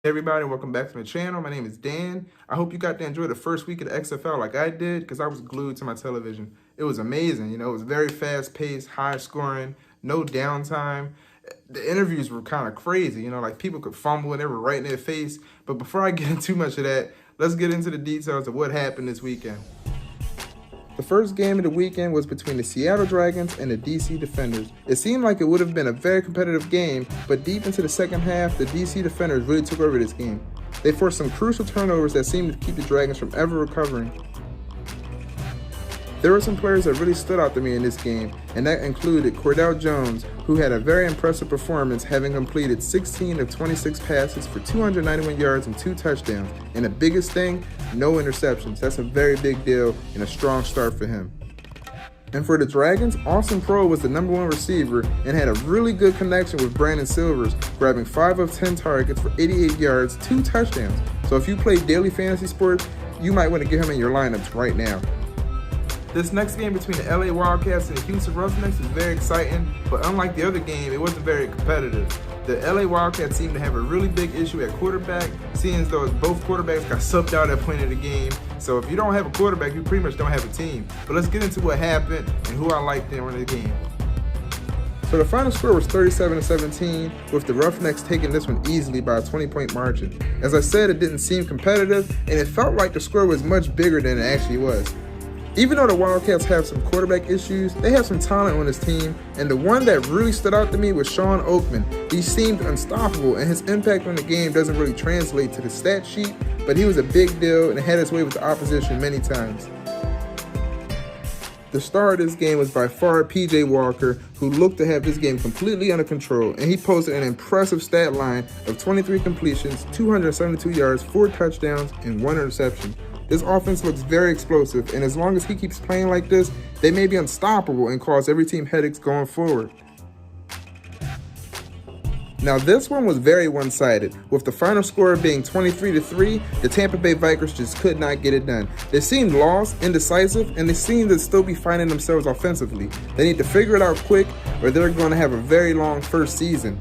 Hey everybody, welcome back to my channel. My name is Dan. I hope you got to enjoy the first week of the XFL like I did, because I was glued to my television. It was amazing, it was very fast paced, high scoring, no downtime. The interviews were kind of crazy, like people could fumble and they were right in their face. But before I get into too much of that, let's get into the details of what happened this weekend. The first game of the weekend was between the Seattle Dragons and the DC Defenders. It seemed like it would have been a very competitive game, but deep into the second half, the DC Defenders really took over this game. They forced some crucial turnovers that seemed to keep the Dragons from ever recovering. There were some players that really stood out to me in this game, and that included Cordell Jones, who had a very impressive performance, having completed 16 of 26 passes for 291 yards and 2 touchdowns. And the biggest thing, no interceptions. That's a very big deal and a strong start for him. And for the Dragons, Austin Proehl was the #1 receiver and had a really good connection with Brandon Silvers, grabbing 5 of 10 targets for 88 yards, 2 touchdowns. So if you play daily fantasy sports, you might want to get him in your lineups right now. This next game between the LA Wildcats and the Houston Roughnecks is very exciting, but unlike the other game, it wasn't very competitive. The LA Wildcats seemed to have a really big issue at quarterback, seeing as though both quarterbacks got subbed out at point of the game. So if you don't have a quarterback, you pretty much don't have a team. But let's get into what happened and who I liked during the game. So the final score was 37-17, with the Roughnecks taking this one easily by a 20-point margin. As I said, it didn't seem competitive, and it felt like the score was much bigger than it actually was. Even though the Wildcats have some quarterback issues, they have some talent on this team, and the one that really stood out to me was Shawn Oakman. He seemed unstoppable, and his impact on the game doesn't really translate to the stat sheet, but he was a big deal and had his way with the opposition many times. The star of this game was by far P.J. Walker, who looked to have this game completely under control, and he posted an impressive stat line of 23 completions, 272 yards, 4 touchdowns, and 1 interception. This offense looks very explosive, and as long as he keeps playing like this, they may be unstoppable and cause every team headaches going forward. Now this one was very one-sided, with the final score being 23-3, the Tampa Bay Vikings just could not get it done. They seemed lost, indecisive, and they seemed to still be finding themselves offensively. They need to figure it out quick, or they're going to have a very long first season.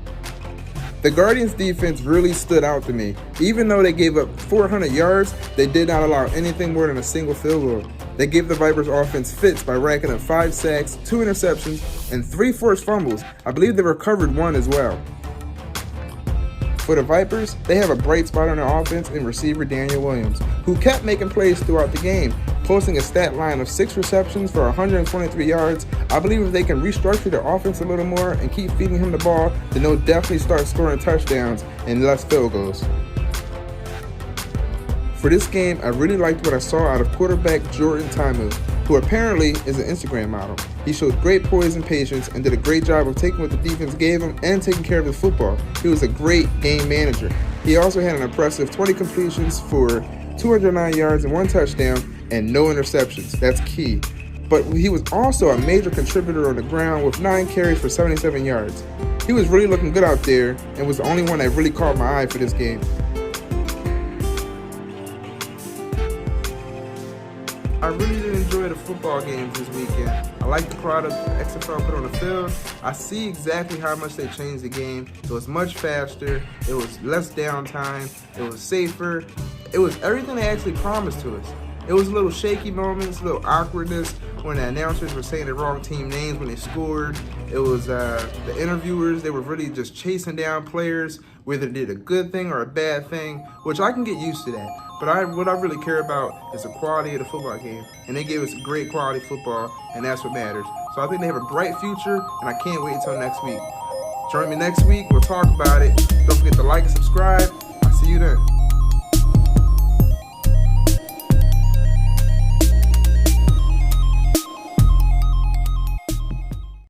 The Guardians defense really stood out to me. Even though they gave up 400 yards, they did not allow anything more than a single field goal. They gave the Vipers offense fits by racking up 5 sacks, 2 interceptions, and 3 forced fumbles. I believe they recovered 1 as well. For the Vipers, they have a bright spot on their offense in receiver Daniel Williams, who kept making plays throughout the game, posting a stat line of 6 receptions for 123 yards. I believe if they can restructure their offense a little more and keep feeding him the ball, then they'll definitely start scoring touchdowns and less field goals. For this game, I really liked what I saw out of quarterback Jordan Ta'amu, who apparently is an Instagram model. He showed great poise and patience and did a great job of taking what the defense gave him and taking care of his football. He was a great game manager. He also had an impressive 20 completions for 209 yards and 1 touchdown and no interceptions. That's key. But he was also a major contributor on the ground with 9 carries for 77 yards. He was really looking good out there and was the only one that really caught my eye for this game. I really did enjoy the football games this weekend. I like the product the XFL put on the field. I see exactly how much they changed the game. It was much faster, it was less downtime, it was safer. It was everything they actually promised to us. It was little shaky moments, little awkwardness when the announcers were saying the wrong team names when they scored. It was the interviewers, they were really just chasing down players, whether they did a good thing or a bad thing, which I can get used to that. But what I really care about is the quality of the football game. And they gave us great quality football, and that's what matters. So I think they have a bright future, and I can't wait until next week. Join me next week, we'll talk about it. Don't forget to like and subscribe.